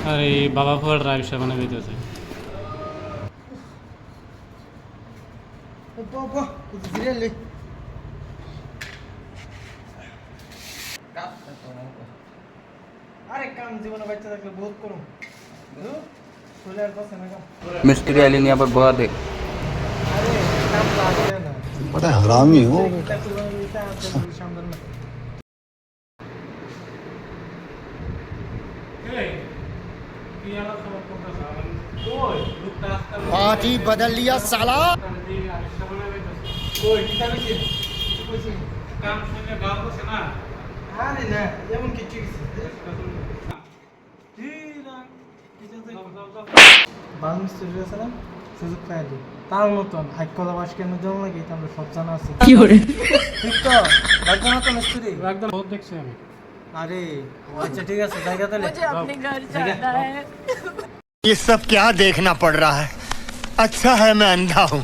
আর এই বাবা Führer drive সাবানে বেঁধেছে मिस्त्री आली यहाँ पर बहुत है बड़ा हरामी हो पार्टी बदल लिया साला সুযোগ পাই তার মতন হাইকলা বাস কেন জন্য নাকি আমরা সব জানা আছে কি করে ঠিক তো একদম তো মিস্ত্রি একদম বহুত দেখছি আমি আরে আচ্ছা ঠিক আছে জায়গা তাহলে मुझे अपने घर जाना है ये सब क्या देखना पड़ रहा है अच्छा है मैं अंधा हूँ